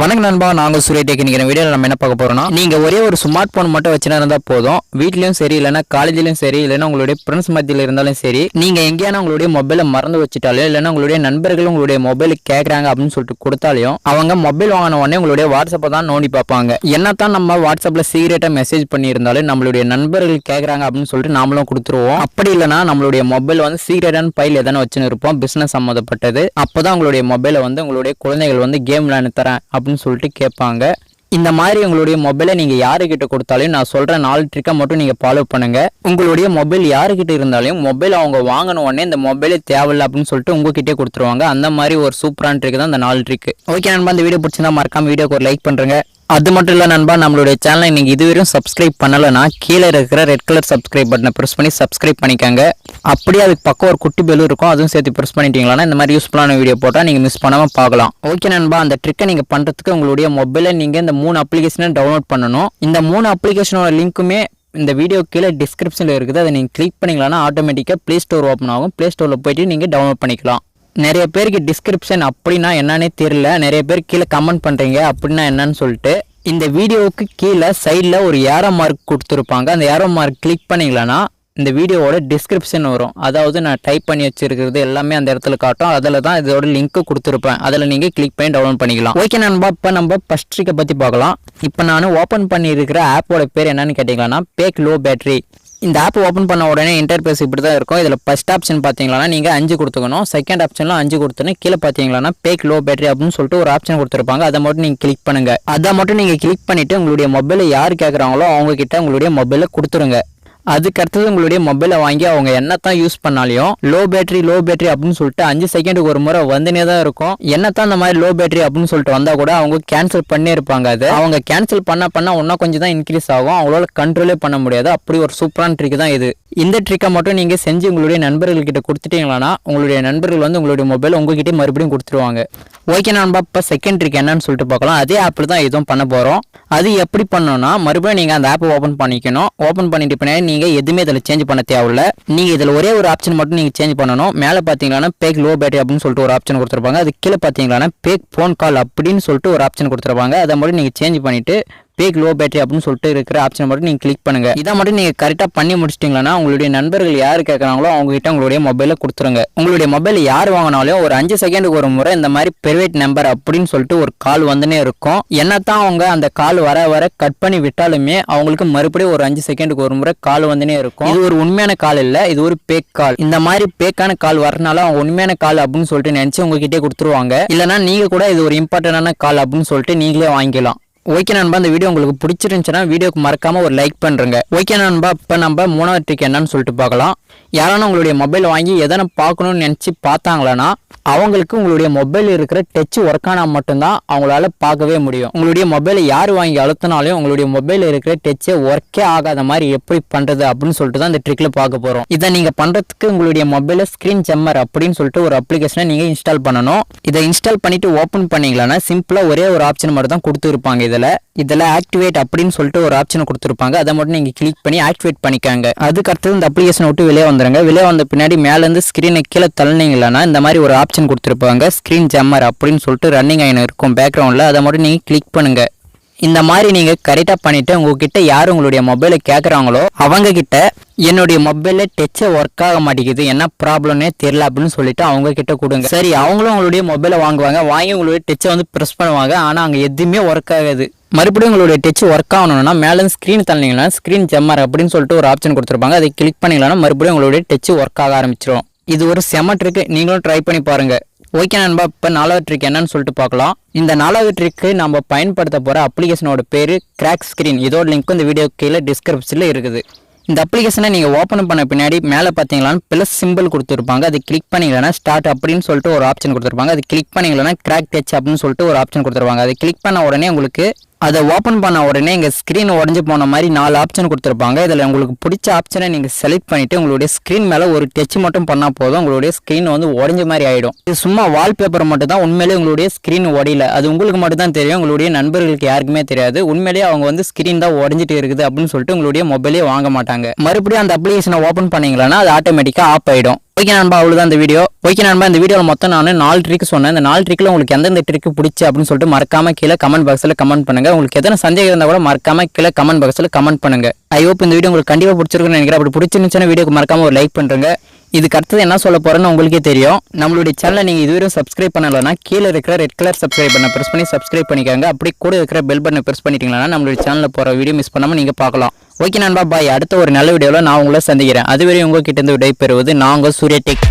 வணக்கம் நண்பா, நாங்கள் சூரிய டெக்னிக்கிற வீடியோவில் நம்ம என்ன பார்க்க போறோம்னா, நீங்க ஒரே ஒரு ஸ்மார்ட் போன் மட்டும் வச்சுனா இருந்தா போதும். வீட்லயும் சரி, இல்லைன்னா காலேஜ்லயும் சரி, இல்லைன்னா உங்களுடைய ஃப்ரெண்ட்ஸ் மத்தியில் இருந்தாலும் சரி, நீங்க எங்கேயான உங்களுடைய மொபைலை மறந்து வச்சுட்டாலும், இல்லைன்னா உங்களுடைய நண்பர்கள் உங்களுடைய மொபைல் கேட்கறாங்க அப்படின்னு சொல்லிட்டு கொடுத்தாலையும், அவங்க மொபைல் வாங்கின உடனே உங்களுடைய வாட்ஸ்அப்பை தான் நோண்டி பார்ப்பாங்க. என்னத்தான் நம்ம வாட்ஸ்அப்ல சீக்கிரட்டா மெசேஜ் பண்ணியிருந்தாலும் நம்மளுடைய நண்பர்கள் கேட்கறாங்க அப்படின்னு சொல்லிட்டு நாமளும் கொடுத்துருவோம். அப்படி இல்லைன்னா நம்மளுடைய மொபைல் வந்து சீக்கிரட்டான பைல் எதனா வச்சுன்னு இருப்போம், பிசினஸ் சம்மந்தப்பட்டது. அப்பதான் உங்களுடைய மொபைலை வந்து உங்களுடைய குழந்தைகள் வந்து கேம் விளையாண்டு தரேன் அப்படின்னு சொல்லிட்டு கேட்பாங்க. இந்த மாதிரி உங்களுடைய மொபைலை நீங்க யாருக்கிட்ட கொடுத்தாலும் நான் சொல்ற 4 ட்ரிக்கை மட்டும் நீங்க ஃபாலோ பண்ணுங்க. உங்களுடைய மொபைல் யாருக்கிட்ட இருந்தாலும் மொபைல் அவங்க வாங்கின உடனே இந்த மொபைலே தேவையில்லை அப்படின்னு சொல்லிட்டு உங்ககிட்டே கொடுத்துருவாங்க. அந்த மாதிரி ஒரு சூப்பரான ட்ரிக் தான் இந்த 4 ட்ரிக். ஓகே நண்பா, இந்த வீடியோ பிடிச்சிருந்தா மறக்காம வீடியோக்கு ஒரு லைக் பண்றேங்க. அது மட்டும் இல்லை நண்பா, நம்மளுடைய சேனலை நீங்கள் இதுவரையும் சப்ஸ்கிரைப் பண்ணலைன்னா கீழே இருக்கிற ரெட் கலர் சப்ஸ்கிரைப் பட்டனை ப்ரெஸ் பண்ணி சப்ஸ்கிரைப் பண்ணிக்கோங்க. அப்படியே அதுக்கு பக்கம் ஒரு குட்டி பெல் இருக்கும், அதுவும் சேர்த்து ப்ரெஸ் பண்ணிட்டீங்களா இந்த மாதிரி யூஸ்ஃபுல்லான வீடியோ போட்டால் நீங்கள் மிஸ் பண்ணாமல் பார்க்கலாம். ஓகே நண்பா, அந்த ட்ரிக்கை நீங்கள் பண்ணுறதுக்கு உங்களுடைய மொபைலில் நீங்கள் இந்த 3 அப்ளிகேஷனை டவுன்லோட் பண்ணணும். இந்த 3 அப்ளிகேஷனோட லிங்க்குமே இந்த வீடியோ கீழே டிஸ்கிரிப்ஷனில் இருக்குது. அதை நீங்கள் கிளிக் பண்ணிங்களான்னா ஆட்டோமேட்டிக்காக ப்ளே ஸ்டோர் ஓப்பன் ஆகும். ப்ளே ஸ்டோரில் போயிட்டு நீங்கள் டவுன்லோட் பண்ணிக்கலாம். நிறைய பேருக்கு டிஸ்கிரிப்ஷன் அப்படின்னா என்னன்னே தெரியல. நிறைய பேர் கீழே கமெண்ட் பண்ணுறீங்க அப்படின்னா என்னன்னு சொல்லிட்டு. இந்த வீடியோவுக்கு கீழே சைடில் ஒரு ஏரோ மார்க் கொடுத்துருப்பாங்க. அந்த ஏரோ மார்க் கிளிக் பண்ணிங்களன்னா இந்த வீடியோவோட டிஸ்கிரிப்ஷன் வரும். அதாவது நான் டைப் பண்ணி வச்சிருக்கிறது எல்லாமே அந்த இடத்துல காட்டும். அதில் தான் இதோட லிங்க் கொடுத்துருப்பேன். அதில் நீங்கள் கிளிக் பண்ணி டவுன்லோட் பண்ணிக்கலாம். ஓகே நண்பா, இப்போ நம்ம ஃபர்ஸ்ட் ட்ரிக்கை பற்றி பார்க்கலாம். இப்போ நான் ஓப்பன் பண்ணியிருக்கிற ஆப்போட பேர் என்னன்னு கேட்டிங்கன்னா பேக் லோ பேட்டரி. இந்த ஆப் ஓப்பன் பண்ண உடனே இன்டர்ஃபேஸ் இப்படி தான் இருக்கும். இதில் ஃபர்ஸ்ட் ஆப்ஷன் பார்த்தீங்கன்னா நீங்கள் 5 கொடுத்துக்கணும். செகண்ட் ஆப்ஷன்லாம் 5 கொடுத்துன்னு கீழே பார்த்தீங்கன்னா பேக் லோ பேட்டரி அப்படின்னு சொல்லிட்டு ஒரு ஆப்ஷன் கொடுத்துருப்பாங்க. அதை மட்டும் நீங்கள் கிளிக் பண்ணுங்க. அதை மட்டும் நீங்கள் கிளிக் பண்ணிட்டு உங்களுடைய மொபைலை யார் கேட்குறாங்களோ அவங்க கிட்ட உங்களுடைய மொபைலை கொடுத்துருங்க. அதுக்கடுத்தது உங்களுடைய மொபைலை வாங்கி அவங்க என்னத்தான் யூஸ் பண்ணாலையும் லோ பேட்டரி அப்படின்னு சொல்லிட்டு 5 செகண்டுக்கு ஒரு முறை வந்துனே தான் இருக்கும். என்னத்தான் இந்த மாதிரி லோ பேட்டரி அப்படின்னு சொல்லிட்டு வந்தா கூட அவங்க கேன்சல் பண்ணி இருப்பாங்க. அது அவங்க கேன்சல் பண்ண இன்னும் கொஞ்சம் தான் இன்க்ரீஸ் ஆகும். அவங்களால கண்ட்ரோலே பண்ண முடியாது. அப்படி ஒரு சூப்பரான ட்ரிக் தான் இது. இந்த ட்ரிக்கை மட்டும் நீங்க செஞ்சு உங்களுடைய நண்பர்கள் கிட்ட கொடுத்துட்டீங்களா உங்களுடைய நண்பர்கள் வந்து உங்களுடைய மொபைல் உங்ககிட்ட மறுபடியும் கொடுத்துருவாங்க. ஓகே நண்பா, இப்போ செகண்ட் ட்ரிக் என்னன்னு சொல்லிட்டு பார்க்கலாம். அதே ஆப்பில் தான் இதுவும் பண்ண போறோம். அது எப்படி பண்ணணும்னா மறுபடியும் நீங்க அந்த ஆப்பை ஓப்பன் பண்ணிக்கணும். ஓப்பன் பண்ணிட்டு பின்னாடி நீங்க எதுவுமே இதில் சேஞ்ச் பண்ண தேவையில்ல. நீங்க இதில் ஒரே ஒரு ஆப்ஷன் மட்டும் நீங்க சேஞ்ச் பண்ணணும். மேலே பார்த்தீங்கன்னா பேக் லோ பேட்டரி அப்படின்னு சொல்லிட்டு ஒரு ஆப்ஷன் கொடுத்துருப்பாங்க. அது கீழே பார்த்தீங்கன்னா பேக் ஃபோன் கால் அப்படின்னு சொல்லிட்டு ஒரு ஆப்ஷன் கொடுத்துருப்பாங்க. அதை மட்டும் நீங்க சேஞ்ச் பண்ணிட்டு பேக் லோ பேட்டரி அப்படின்னு சொல்லிட்டு இருக்கிற ஆப்ஷன் மட்டும் நீங்கள் கிளிக் பண்ணுங்க. இதை மட்டும் நீங்கள் கரெக்டாக பண்ணி முடிச்சிட்டிங்களா உங்களுடைய நண்பர்கள் யார் கேட்குறாங்களோ அவங்க கிட்ட உங்களுடைய மொபைலை கொடுத்துருங்க. உங்களுடைய மொபைல் யார் வாங்கினாலும் ஒரு 5 செகண்டுக்கு ஒரு முறை இந்த மாதிரி பிரைவேட் நம்பர் அப்படின்னு சொல்லிட்டு ஒரு கால் வந்துனே இருக்கும். என்னத்தான் அவங்க அந்த கால் வர கட் பண்ணி விட்டாலுமே அவங்களுக்கு மறுபடியும் ஒரு 5 செகண்டுக்கு ஒரு முறை கால் வந்துனே இருக்கும். இது ஒரு உண்மையான கால் இல்லை, இது ஒரு பேக் கால். இந்த மாதிரி பேக்கான கால் வரனால அவங்க உண்மையான கால் அப்படின்னு சொல்லிட்டு நினைச்சு உங்ககிட்டே கொடுத்துருவாங்க. இல்லைன்னா நீங்க கூட இது ஒரு இம்பார்ட்டன்டான கால் அப்படின்னு சொல்லிட்டு நீங்களே வாங்கிக்கலாம். ஓகே நண்பா, இந்த வீடியோ உங்களுக்கு பிடிச்சிருந்துச்சுன்னா வீடியோக்கு மறக்காம ஒரு லைக் பண்றேங்க. ஓகே நண்பா, இப்போ நம்ம 3வது ட்ரிக் என்னன்னு சொல்லிட்டு பார்க்கலாம். யாரான உங்களுடைய மொபைல் வாங்கி எதனா பார்க்கணும்னு நினச்சி பார்த்தாங்களா அவங்களுக்கு உங்களுடைய மொபைல் இருக்கிற டச் ஒர்க் ஆனால் மட்டும்தான் அவங்களால பார்க்கவே முடியும். உங்களுடைய மொபைலை யார் வாங்கி அழுத்தினாலும் உங்களுடைய மொபைல் இருக்கிற டச்சை ஒர்க்கே ஆகாத மாதிரி எப்படி பண்றது அப்படின்னு சொல்லிட்டு தான் இந்த ட்ரிக்ல பார்க்க போறோம். இதை நீங்க பண்றதுக்கு உங்களுடைய மொபைல ஸ்கிரீன் ஜம்மர் அப்படின்னு சொல்லிட்டு ஒரு அப்ளிகேஷனை நீங்க இன்ஸ்டால் பண்ணணும். இதை இன்ஸ்டால் பண்ணிட்டு ஓப்பன் பண்ணீங்களா சிம்பிளா ஒரே ஒரு ஆப்ஷன் மட்டும் தான் கொடுத்துருப்பாங்க. இதில் ஆக்டிவேட் அப்படின்னு சொல்லிட்டு ஒரு ஆப்ஷன் கொடுத்துருப்பாங்க. அதை மட்டும் நீங்க கிளிக் பண்ணி ஆக்டிவேட் பண்ணிக்காங்க. அதுக்கு அடுத்தது இந்த அப்ளிகேஷன் விட்டு வெளியே வந்துருங்க. வெளியே வந்த பின்னாடி மேல இருந்து ஸ்கிரீனை கீழே தள்ளினீங்களா இந்த மாதிரி ஒரு ஆப்ஷன் கொடுத்துருப்பாங்க. ஸ்கிரீன் ஜம்மர் அப்படின்னு சொல்லிட்டு ரன்னிங் ஆயின்னு இருக்கும் பேக்ரவுண்ட்ல. அதை மட்டும் நீங்க கிளிக் பண்ணுங்க. இந்த மாதிரி நீங்க கரெக்டா பண்ணிட்டு உங்ககிட்ட யார் உங்களுடைய மொபைலை கேட்கறாங்களோ அவங்க கிட்ட என்னுடைய மொபைல்ல டச்சே ஒர்க் ஆக மாட்டேங்குது, என்ன ப்ராப்ளம்னே தெரியல அப்படின்னு சொல்லிட்டு அவங்க கிட்ட கொடுங்க. சரி, அவங்களும் உங்களுடைய மொபைலை வாங்குவாங்க. வாங்கி உங்களுடைய டச்சை வந்து ப்ரெஸ் பண்ணுவாங்க. ஆனா அங்க எதுவுமே ஒர்க் ஆகாது. மறுபடியும் உங்களுடைய டச் ஒர்க் ஆகணும்னா மேலே ஸ்க்ரீன் தள்ளினீங்கன்னா ஸ்க்ரீன் ஜம்மர் அப்படின்னு சொல்லிட்டு ஒரு ஆப்ஷன் கொடுத்துருப்பாங்க. அதை கிளிக் பண்ணிங்கன்னா மறுபடியும் உங்களுடைய டச் ஒர்க் ஆக ஆரம்பிச்சிடும். இது ஒரு செம ட்ரிக், நீங்களும் ட்ரை பண்ணி பாருங்க. ஓகே நண்பா, இப்போ 4வது ட்ரிக் என்னன்னு சொல்லிட்டு பார்க்கலாம். இந்த 4வது ட்ரிக்கு நம்ம பயன்படுத்த போற அப்ளிகேஷனோட பேரு கிராக் ஸ்கிரீன். இதோட லிங்க் இந்த வீடியோ கீழே டிஸ்கிரிப்ஷன்ல இருக்குது. இந்த அப்ளிகேஷனை நீங்க ஓப்பன் பண்ண பின்னாடி மேலே பார்த்தீங்கன்னா பிளஸ் சிம்பிள் கொடுத்துருப்பாங்க. அது கிளிக் பண்ணீங்கன்னா ஸ்டார்ட் அப்படின்னு சொல்லிட்டு ஒரு ஆப்ஷன் கொடுத்துருப்பாங்க. அது கிளிக் பண்ணீங்கன்னா கிராக் டச் அப்படின்னு சொல்லிட்டு ஒரு ஆப்ஷன் கொடுத்துருப்பாங்க. அதை கிளிக் பண்ண உடனே உங்களுக்கு அதை ஓப்பன் பண்ண உடனே இங்கே ஸ்க்ரீன் உடஞ்சி போன மாதிரி 4 ஆப்ஷன் கொடுத்துருப்பாங்க. இதில் உங்களுக்கு பிடிச்ச ஆப்ஷனை நீங்கள் செலக்ட் பண்ணிவிட்டு உங்களுடைய ஸ்க்ரீன் மேலே ஒரு டச் மட்டும் பண்ணால் போதும், உங்களுடைய ஸ்க்ரீன் வந்து உடஞ்ச மாதிரி ஆகிடும். இது சும்மா வால்பேப்பர் மட்டும் தான், உண்மையிலே உங்களுடைய ஸ்க்ரீன் உடையில. அது உங்களுக்கு மட்டும் தான் தெரியும், உங்களுடைய நண்பர்களுக்கு யாருக்குமே தெரியாது. உண்மையிலேயே அவங்க வந்து ஸ்க்ரீன் தான் உடஞ்சிட்டு இருக்குது அப்படின்னு சொல்லிட்டு உங்களுடைய மொபைலே வாங்க மாட்டாங்க. மறுபடியும் அந்த அப்ளிகேஷனை ஓப்பன் பண்ணீங்களா அது ஆட்டோமேட்டிக்காக ஆஃப் ஆகிடும். ஓகே நண்பா, அவ்வளோதான் இந்த வீடியோ. ஓகே நண்பா, இந்த வீடியோவில் மொத்தம் நான் 4 ட்ரிக் சொன்னேன். இந்த 4 ட்ரிக்கில் உங்களுக்கு எந்தெந்த ட்ரிக் பிடிச்சி அப்படின்னு சொல்லிட்டு மறக்காம கீழே கமெண்ட் பாக்ஸில் கமெண்ட் பண்ணுங்க. உங்களுக்கு எதனா சந்தேகம் இருந்தால் கூட மறக்காம கீழே கமெண்ட் பாக்ஸில் கமெண்ட் பண்ணுங்க. ஐ ஹோப் இந்த வீடியோ உங்களுக்கு கண்டிப்பாக பிடிச்சிருக்குன்னு நினைக்கிறேன். அப்படி பிடிச்சிருந்துச்சுன்னா வீடியோக்கு மறக்காம ஒரு லைக் பண்ணுங்க. இதுக்கு அடுத்தது என்ன சொல்ல போறேன்னு உங்களுக்கே தெரியும். நம்மளுடைய சேனலை நீங்கள் இதுவரையும் சப்ஸ்கிரைப் பண்ணலைன்னா கீழே இருக்கிற ரெட் கலர் சப்ஸ்கிரைப் பண்ண ப்ரெஸ் பண்ணி சப்ஸ்கிரைப் பண்ணிக்காங்க. அப்படி கூட இருக்கிற பெல் பட்டனை ப்ரெஸ் பண்ணிட்டீங்கன்னா நம்மளுடைய சேனலில் போகிற வீடியோ மிஸ் பண்ணாமல் நீங்கள் பார்க்கலாம். ஓகே நண்பா, பாய். அடுத்த ஒரு நல்ல வீடியோவில் நான் உங்களை சந்திக்கிறேன். அதுவரை உங்ககிட்ட இருந்து விடை பெறுவது நான் உங்கள் சூர்யா டெக்.